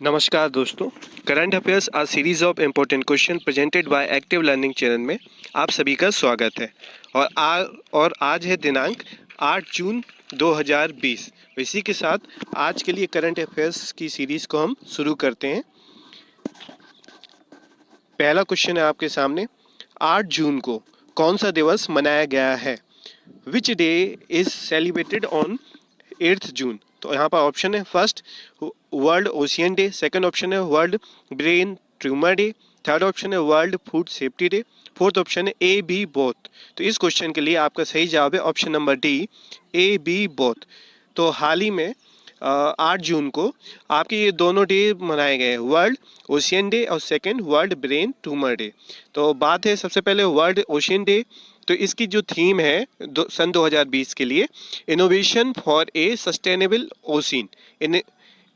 नमस्कार दोस्तों, current affairs a series of important question presented by active learning channel में आप सभी का स्वागत है। और आज है दिनांक 8 जून 2020। इसी के साथ आज के लिए करंट अफेयर्स की सीरीज को हम शुरू करते हैं। पहला क्वेश्चन है आपके सामने, 8 जून को कौन सा दिवस मनाया गया है? Which day is celebrated on 8 June? तो यहाँ पर ऑप्शन है first world ocean day, second option है world brain tumour day, third option है world food safety day, fourth option है ए बी बोथ। तो इस क्वेश्चन के लिए आपका सही जवाब है option number D, A B both. तो हाल ही में 8 जून को आपके ये दोनों डे मनाए गए हैं, वर्ल्ड ओशियन डे और second world brain tumour day. तो बात है सबसे पहले वर्ल्ड ओशियन डे। तो इसकी जो थीम है सन 2020 के लिए, innovation for a sustainable ocean,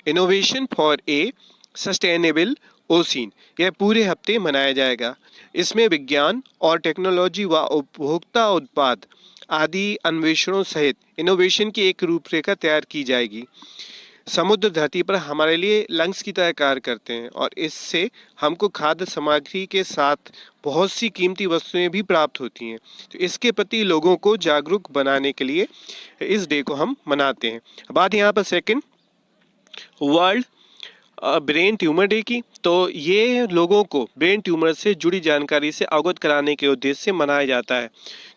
innovation for a sustainable ocean, यह पूरे हफ्ते मनाया जाएगा। इसमें विज्ञान और टेक्नोलॉजी व उपभोक्ता उत्पाद आदि अन्वेषणों सहित इनोवेशन की एक रूपरेखा तैयार की जाएगी। समुद्र धरती पर हमारे लिए लंग्स की तरह कार्य करते हैं और इससे हमको खाद्य सामग्री के साथ बहुत सी कीमती वस्तुएं भी प्राप्त होती हैं। तो इसके प्रति लोगों को जागरूक बनाने के लिए इस डे को हम मनाते हैं। बात यहाँ पर second world brain tumour day की। तो ये लोगों को ब्रेन ट्यूमर से जुड़ी जानकारी से अवगत कराने के उद्देश्य से मनाया जाता है,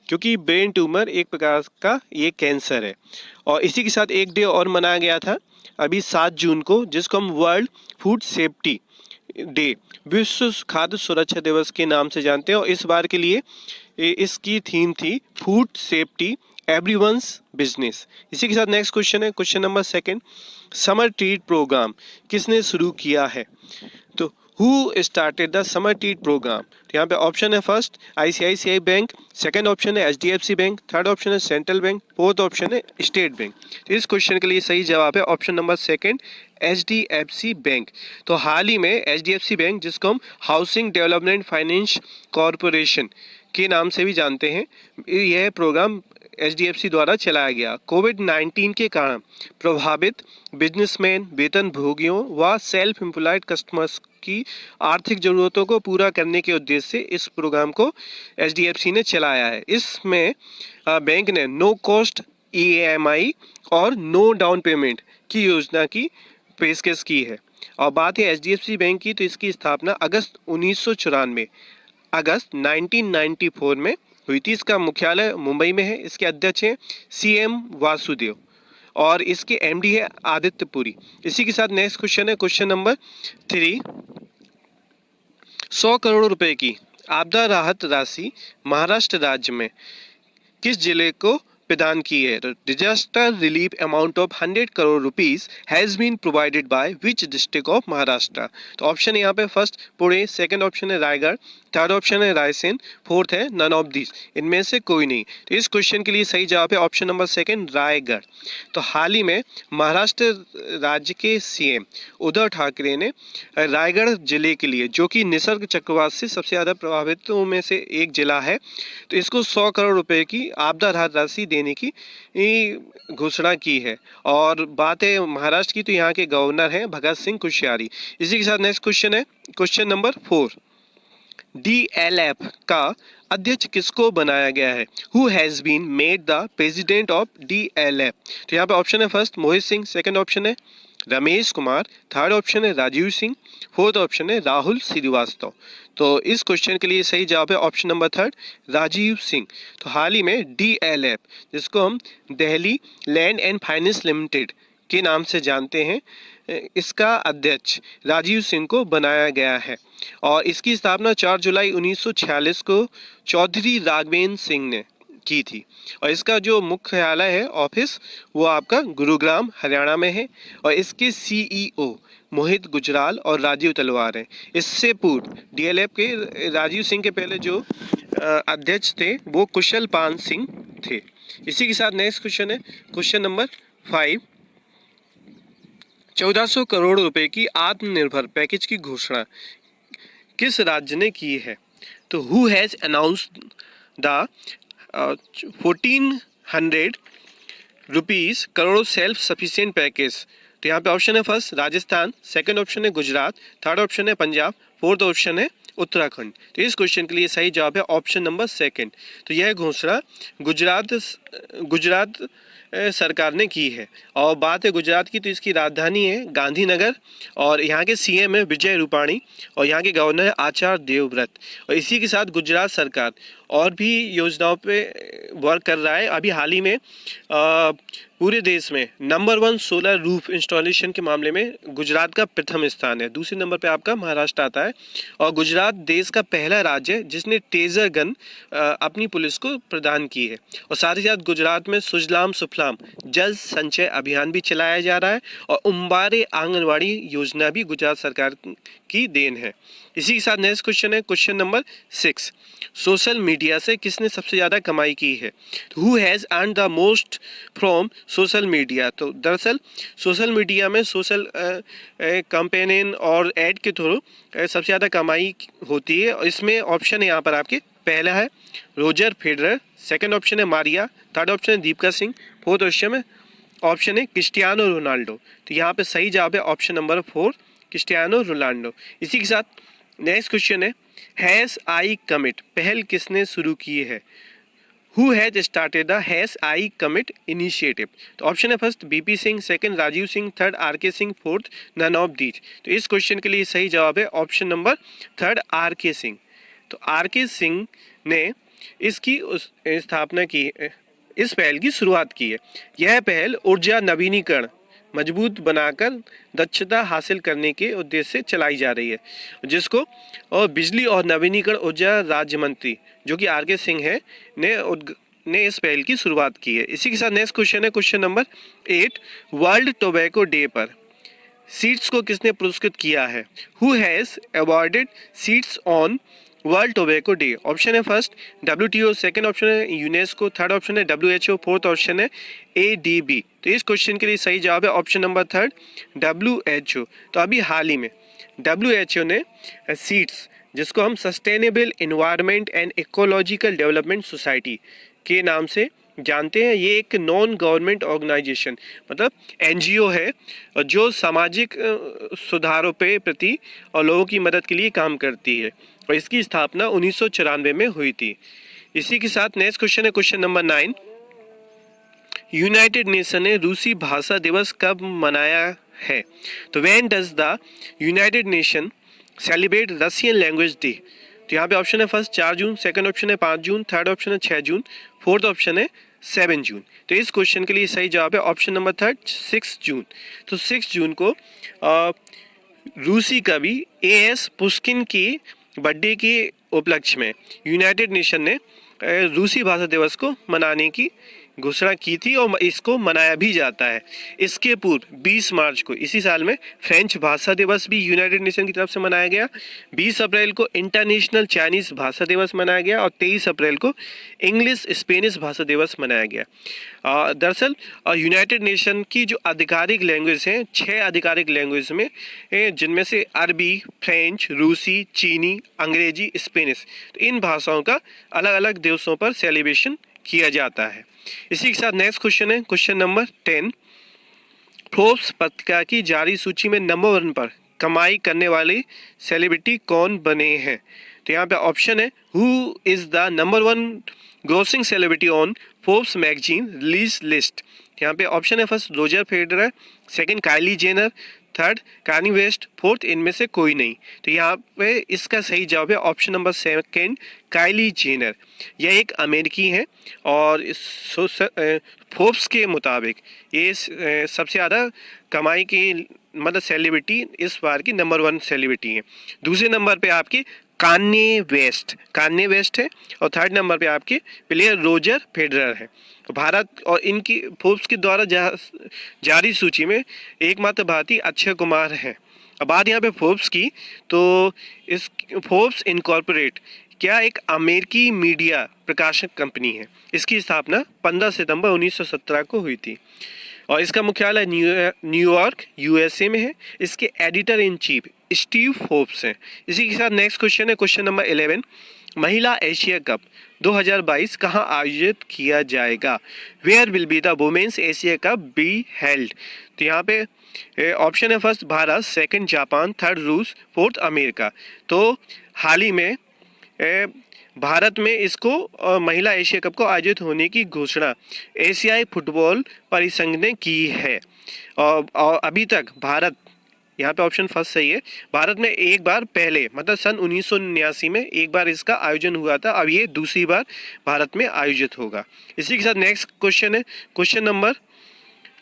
क्योंकि ब्रेन ट्यूमर एक प्रकार का ये कैंसर है। और इसी के साथ एक डे और मनाया गया था अभी 7 जून को, जिसको हम वर्ल्ड फूड सेफ्टी डे, विश्व खाद्य सुरक्षा दिवस के नाम से जानते हैं। और इस बार के लिए इसकी थीम थी फूड सेफ्टी एवरीवन्स बिजनेस। इसी के साथ नेक्स्ट क्वेश्चन है question number second, summer treat program किसने शुरू किया है? तो who started the summer treat program? तो यहाँ पे ऑप्शन है first ICICI bank, second option है एचडीएफसी बैंक, थर्ड ऑप्शन है सेंट्रल बैंक, फोर्थ ऑप्शन है स्टेट बैंक। तो इस क्वेश्चन के लिए सही जवाब है option number second HDFC bank. तो हाल ही में एचडीएफसी बैंक, जिसको हम हाउसिंग डेवलपमेंट फाइनेंस कॉरपोरेशन के नाम से भी जानते हैं, यह प्रोग्राम एचडीएफसी द्वारा चलाया गया। कोविड-19 के कारण प्रभावित बिजनेसमैन, वेतन भोगियों व सेल्फ एम्प्लॉयड कस्टमर्स की आर्थिक जरूरतों को पूरा करने के उद्देश्य से इस प्रोग्राम को एचडीएफसी ने चलाया है। इसमें बैंक ने नो कॉस्ट ईएमआई और नो डाउन पेमेंट की योजना की पेशकश की है। और बात है एचडीएफसी बैंक की, तो इसकी स्थापना अगस्त 1994 में हुई थी। इसका मुख्यालय मुंबई में है। इसके अध्यक्ष हैं सीएम वासुदेव और इसके एमडी है आदित्य पुरी। इसी के साथ नेक्स्ट क्वेश्चन है क्वेश्चन नंबर 3, 100 करोड़ रुपए की आपदा राहत राशि महाराष्ट्र राज्य में किस जिले को प्रदान की है? तो disaster relief amount of 100 crore rupees has been provided by which district of Maharashtra? तो ऑप्शन है यहाँ पे फर्स्ट पुणे, सेकंड ऑप्शन है रायगढ़, थर्ड ऑप्शन है रायसेन, फोर्थ है नन ऑफ दिस, इनमें से कोई नहीं। तो इस क्वेश्चन के लिए सही जवाब है ऑप्शन नंबर सेकंड रायगढ़। तो हाल ही में महाराष्ट्र राज्य के सीएम उद्धव ठाकरे ने रायगढ़ जिले के लिए, जो कि निसर्ग चक्रवात से सबसे ज़्यादा प्रभावितों में से एक जिला है, तो इसको 100 करोड़ रुपए की आपदा राहत राशि देने की घोषणा की है। और बात है महाराष्ट्र की, तो यहाँ के गवर्नर हैं भगत सिंह कोश्यारी। इसी के साथ नेक्स्ट क्वेश्चन है क्वेश्चन नंबर 4, डीएलएफ का अध्यक्ष किसको बनाया गया है? Who has been made the president of DLF? तो यहाँ पे ऑप्शन है first Mohit Singh, second option है रमेश कुमार, थर्ड ऑप्शन है राजीव सिंह, फोर्थ ऑप्शन है राहुल श्रीवास्तव। तो इस क्वेश्चन के लिए सही जवाब है option number third Rajiv Singh. तो हाल ही में डीएलएफ, जिसको हम Delhi land and finance limited के नाम से जानते हैं, इसका अध्यक्ष राजीव सिंह को बनाया गया है। और इसकी स्थापना 4 जुलाई 1946 को चौधरी राघवेंद्र सिंह ने की थी। और इसका जो मुख्यालय है ऑफिस, वो आपका गुरुग्राम हरियाणा में है। और इसके सीईओ मोहित गुजराल और राजीव तलवार हैं। इससे पूर्व डीएलएफ के राजीव सिंह के पहले जो अध्यक्ष थे वो कुशल पान सिंह थे। इसी के साथ नेक्स्ट क्वेश्चन है क्वेश्चन नंबर 5, 1400 करोड़ रुपए की आत्मनिर्भर पैकेज की घोषणा किस राज्य ने की है? तो who has announced the 1400 rupees crore self sufficient package तो यहाँ पे ऑप्शन है फर्स्ट राजस्थान, सेकंड ऑप्शन है गुजरात, थर्ड ऑप्शन है पंजाब, फोर्थ ऑप्शन है उत्तराखंड। तो इस क्वेश्चन के लिए सही जवाब है ऑप्शन नंबर सेकंड। तो यह घोषणा गुजरात गुजरात सरकार ने की है। और बात है गुजरात की, तो इसकी राजधानी है गांधीनगर और यहाँ के सीएम है विजय रूपाणी और यहाँ के गवर्नर है आचार्य देवव्रत। और इसी के साथ गुजरात सरकार और भी योजनाओं पे वर्क कर रहा है। अभी हाल ही में पूरे देश में नंबर 1 सोलर रूफ इंस्टॉलेशन के मामले में गुजरात का प्रथम स्थान है। दूसरे नंबर पे आपका महाराष्ट्र आता है। और गुजरात देश का पहला राज्य है जिसने टेजर गन अपनी पुलिस को प्रदान की है। और साथ ही साथ गुजरात में सुजलाम सुफलाम जल संचय अभियान भी चलाया जा रहा है और उम्बारे आंगनवाड़ी योजना भी गुजरात सरकार की देन है। इसी के साथ नेक्स्ट क्वेश्चन है क्वेश्चन नंबर 6। सोशल मीडिया से किसने सबसे ज़्यादा कमाई की है? Who has earn the most from social media? तो दरअसल सोशल मीडिया में सोशल कैंपेन और ऐड के थ्रू सबसे ज़्यादा कमाई होती है। और इसमें ऑप्शन है यहाँ पर आपके, पहला है रोजर फेडरर, सेकंड ऑप्शन है मारिया, थर्ड ऑप्शन है दीपिका सिंह, फोर्थ ऑप्शन है क्रिस्टियानो रोनाल्डो। तो यहाँ पे सही जवाब है ऑप्शन नंबर 4 क्रिस्टियानो रोनाल्डो। इसी के साथ नेक्स्ट क्वेश्चन है हैज़ आई कमिट पहल किसने शुरू की है? Who has started the has I commit initiative? तो ऑप्शन है first BP Singh, second Rajiv Singh, third RK Singh, fourth none of these. तो इस क्वेश्चन के लिए सही जवाब है option number third RK Singh. तो आरके सिंह ने इसकी स्थापना की, इस पहल की शुरुआत की है। यह पहल ऊर्जा नवीनीकरण मजबूत बनाकर दक्षता हासिल करने के उद्देश्य से चलाई जा रही है, जिसको और बिजली और नवीनीकरण ऊर्जा राज्य मंत्री जो कि आरके सिंह है ने इस पहल की शुरुआत की है। इसी के साथ नेक्स्ट क्वेश्चन है question number 8। World tobacco day पर सीड्स को किसने पुरस्कृत किया है? Who has awarded seeds on world tobacco day? Option है फर्स्ट WTO, सेकंड ऑप्शन है यूनेस्को, थर्ड ऑप्शन है WHO, फोर्थ ऑप्शन है ADB। तो इस क्वेश्चन के लिए सही जवाब है ऑप्शन नंबर थर्ड WHO। तो अभी हाल ही में WHO ने सीड्स, जिसको हम sustainable environment and ecological development society के नाम से जानते हैं, ये एक नॉन गवर्नमेंट ऑर्गेनाइजेशन मतलब NGO है जो सामाजिक सुधारों पे प्रति और लोगों की मदद के लिए काम करती है। और इसकी स्थापना 1994 में हुई थी। इसी के साथ नेक्स्ट क्वेश्चन है क्वेश्चन नंबर 9। यूनाइटेड नेशन ने रूसी भाषा दिवस कब मनाया है? तो when does the United nation celebrate Russian language day? तो यहाँ पे ऑप्शन है फर्स्ट 4 जून, सेकंड ऑप्शन है 5 जून, थर्ड ऑप्शन है 6 जून, फोर्थ ऑप्शन है 7 जून। तो इस क्वेश्चन के लिए सही जवाब है ऑप्शन नंबर थर्ड 6 जून। तो 6 जून को रूसी कवि A.S. पुष्किन की बर्थडे के उपलक्ष्य में यूनाइटेड नेशन ने रूसी भाषा दिवस को मनाने की घोषणा की थी और इसको मनाया भी जाता है। इसके पूर्व 20 मार्च को इसी साल में फ्रेंच भाषा दिवस भी यूनाइटेड नेशन की तरफ से मनाया गया। 20 अप्रैल को इंटरनेशनल चाइनीज़ भाषा दिवस मनाया गया और 23 अप्रैल को इंग्लिश स्पेनिश भाषा दिवस मनाया गया। दरअसल यूनाइटेड नेशन की जो आधिकारिक लैंग्वेज हैं 6 आधिकारिक लैंग्वेज में, जिनमें से अरबी, फ्रेंच, रूसी, चीनी, अंग्रेजी, स्पेनिश, तो इन भाषाओं का अलग अलग दिवसों पर सेलिब्रेशन किया जाता है। इसी के साथ नेक्स्ट क्वेश्चन है क्वेश्चन नंबर 10। फोर्ब्स पत्रिका की जारी सूची में नंबर 1 पर कमाई करने वाली सेलिब्रिटी कौन बने हैं? तो यहाँ पे ऑप्शन है who is the number 1 grossing celebrity on Forbes magazine release list? यहाँ पे ऑप्शन है first Roger Federer, second Kylie Jenner, third Kanye West, fourth इनमें से कोई नहीं। तो यहाँ पे इसका सही जवाब है ऑप्शन नंबर 2 काइली जेनर। यह एक अमेरिकी है और फोर्ब्स के मुताबिक ये सबसे ज़्यादा कमाई की मतलब सेलिब्रिटी इस बार की नंबर 1 सेलिब्रिटी है। दूसरे नंबर पे आपकी कान्ये वेस्ट है और थर्ड नंबर पे आपके प्लेयर रोजर फेडरर है। भारत और इनकी फोर्ब्स के द्वारा जारी सूची में एकमात्र भारतीय अक्षय कुमार हैं। अब बात यहाँ पे फोर्ब्स की, तो इस फोर्ब्स इनकॉर्पोरेट क्या एक अमेरिकी मीडिया प्रकाशक कंपनी है। इसकी स्थापना 15 सितंबर 1917 को हुई थी और इसका मुख्यालय न्यूयॉर्क USA में है। इसके editor in chief Steve Forbes हैं। इसी के साथ नेक्स्ट क्वेश्चन है क्वेश्चन नंबर 11। महिला एशिया कप 2022 कहाँ आयोजित किया जाएगा? Where will be the women's Asia cup be held? तो यहाँ पे ऑप्शन है first Bharat, second Japan, third रूस, फोर्थ अमेरिका। तो हाल ही में भारत में इसको महिला एशिया कप को आयोजित होने की घोषणा एशियाई फुटबॉल परिसंघ ने की है। और अभी तक भारत, यहाँ पे ऑप्शन फर्स्ट सही है, भारत में एक बार पहले मतलब सन 1979 में एक बार इसका आयोजन हुआ था। अब ये दूसरी बार भारत में आयोजित होगा। इसी के साथ नेक्स्ट क्वेश्चन है क्वेश्चन नंबर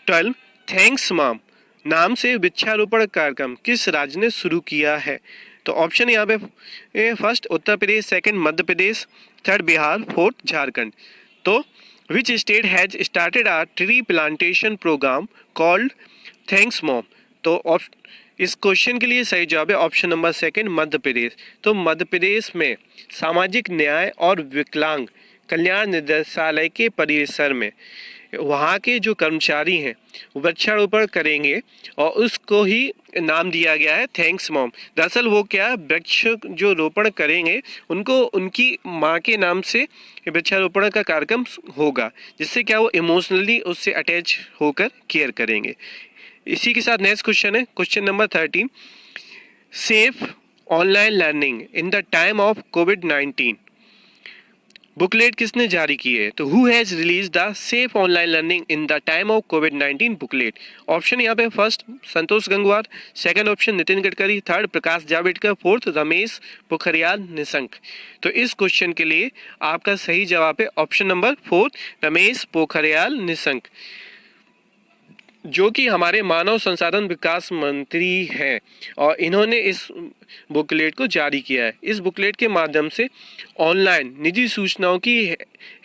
12। थैंक्स मॉम नाम से वृक्षारोपण कार्यक्रम किस राज्य ने शुरू किया है? तो ऑप्शन यहाँ पे first Uttar Pradesh, second Madhya Pradesh, third Bihar, fourth Jharkhand. तो which state has started a tree plantation program called thanks mom? तो इस क्वेश्चन के लिए सही जवाब है option number second Madhya Pradesh. तो मध्य प्रदेश में सामाजिक न्याय और विकलांग कल्याण निदेशालय के परिसर में वहाँ के जो कर्मचारी हैं वृक्षारोपण करेंगे और उसको ही नाम दिया गया है थैंक्स मॉम। दरअसल वो क्या वृक्ष जो रोपण करेंगे उनको उनकी माँ के नाम से वृक्षारोपण का कार्यक्रम होगा, जिससे क्या वो इमोशनली उससे अटैच होकर केयर करेंगे। इसी के साथ नेक्स्ट क्वेश्चन है question number 13। Safe online learning in the time of कोविड-19 बुकलेट किसने जारी की है? तो who has release the safe online learning in the time of कोविड-19 बुकलेट? ऑप्शन यहाँ पे first Santosh Gangwar, second option Nitin Gadkari, third Prakash Javadekar, fourth Ramesh Pokhriyal Nishank. तो इस क्वेश्चन के लिए आपका सही जवाब है option number fourth Ramesh Pokhriyal Nishank, जो कि हमारे मानव संसाधन विकास मंत्री हैं और इन्होंने इस बुकलेट को जारी किया है। इस बुकलेट के माध्यम से ऑनलाइन निजी सूचनाओं की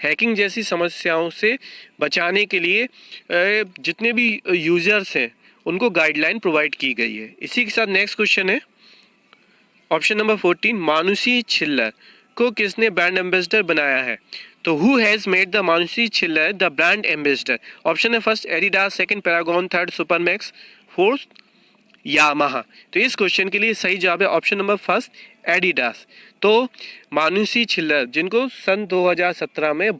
हैकिंग जैसी समस्याओं से बचाने के लिए जितने भी यूजर्स हैं उनको गाइडलाइन प्रोवाइड की गई है। इसी के साथ नेक्स्ट क्वेश्चन है ऑप्शन नंबर 14। मानुषी छिल्लर को किसने ब्रांड एम्बेसडर बनाया है? तो who has made the Manushi Chhillar the brand ambassador? Option है first Adidas, second Paragon, third Supermax, fourth Yamaha. तो इस क्वेश्चन के लिए सही जवाब है ऑप्शन नंबर फर्स्ट एडिडास। तो मानुषी छिल्लर जिनको सन 2017 में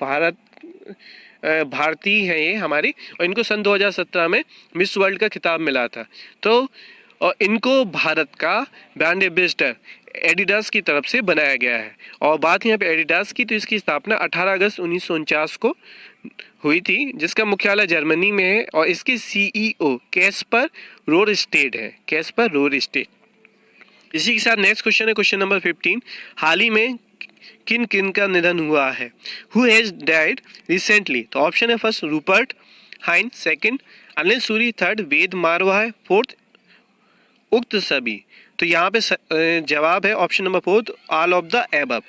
भारतीय हैं ये हमारी, और इनको सन 2017 में मिस वर्ल्ड का खिताब मिला था। तो और इनको भारत का ब्रांड एम्बेसडर एडिडास की तरफ से बनाया गया है। और बात यहाँ पे एडिडास की, तो इसकी स्थापना 18 अगस्त 1949 को हुई थी, जिसका मुख्यालय जर्मनी में है और इसके सीईओ कैस्पर रोरस्टेड है, कैस्पर रोरस्टेड। इसी के साथ नेक्स्ट क्वेश्चन है क्वेश्चन नंबर 15। हाल ही में किन किन का निधन हुआ है? Who has died recently? तो ऑप्शन है first Rupert Hine, second Anil Suri, third Ved Marwah, fourth उक्त सभी। तो यहाँ पे जवाब है option number fourth all of the above.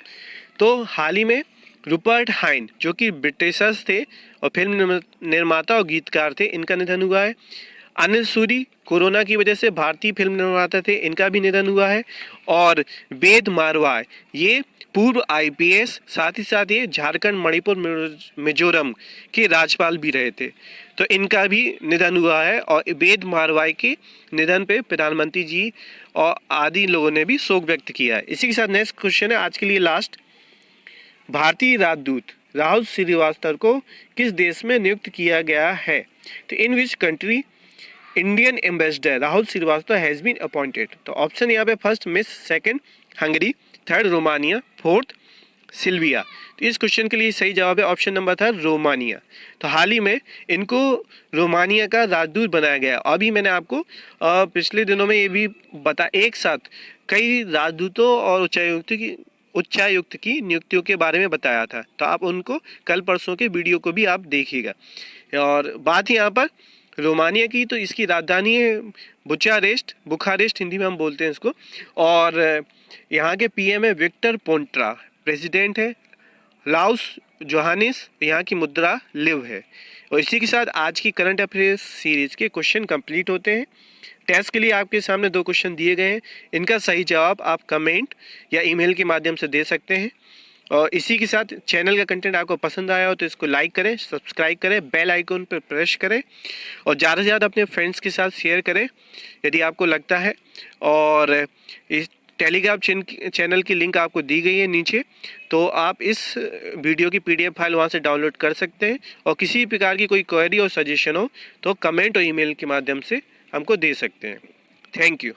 तो हाल ही में रूपर्ट हाइन जो कि ब्रिटिशर्स थे और फिल्म निर्माता और गीतकार थे, इनका निधन हुआ है। अनिल सूरी कोरोना की वजह से भारतीय फिल्म निर्माता थे, इनका भी निधन हुआ है। और वेद मारवाह ये पूर्व आईपीएस, साथ ही साथ ये झारखंड, मणिपुर, मिजोरम के राज्यपाल भी रहे थे, तो इनका भी निधन हुआ है। और वेद मारवाह के निधन पे प्रधानमंत्री जी और आदि लोगों ने भी शोक व्यक्त किया है। इसी के साथ नेक्स्ट क्वेश्चन है आज के लिए लास्ट। भारतीय राजदूत राहुल श्रीवास्तव को किस देश में नियुक्त किया गया है? तो in which country Indian ambassador Rahul Shrivastava has been appointed? तो ऑप्शन यहाँ पे फर्स्ट मिस, second Hungary, third Romania, fourth सिल्विया। तो इस क्वेश्चन के लिए सही जवाब है ऑप्शन नंबर था रोमानिया। तो हाल ही में इनको रोमानिया का राजदूत बनाया गया। अभी मैंने आपको पिछले दिनों में ये भी एक साथ कई राजदूतों और उच्चायुक्त की नियुक्तियों के बारे में बताया था, तो आप उनको कल परसों के वीडियो को भी आप देखिएगा। और बात यहाँ पर रोमानिया की, तो इसकी राजधानी है बुखारेस्ट हिंदी में हम बोलते हैं इसको। और यहाँ के पीएम है विक्टर पोंट्रा, प्रेसिडेंट है लाउस जोहानिस, यहाँ की मुद्रा लिव है। और इसी के साथ आज की करंट अफेयर्स सीरीज के क्वेश्चन कंप्लीट होते हैं। टेस्ट के लिए आपके सामने 2 क्वेश्चन दिए गए हैं, इनका सही जवाब आप कमेंट या ईमेल के माध्यम से दे सकते हैं। और इसी के साथ चैनल का कंटेंट आपको पसंद आया हो तो इसको लाइक करें, सब्सक्राइब करें, बेल आइकन पर प्रेस करें और ज़्यादा से ज़्यादा अपने फ्रेंड्स के साथ शेयर करें यदि आपको लगता है। और टेलीग्राम चैनल की लिंक आपको दी गई है नीचे, तो आप इस वीडियो की PDF फाइल वहाँ से डाउनलोड कर सकते हैं। और किसी प्रकार की कोई क्वेरी और सजेशन हो तो कमेंट और ईमेल के माध्यम से हमको दे सकते हैं। Thank you.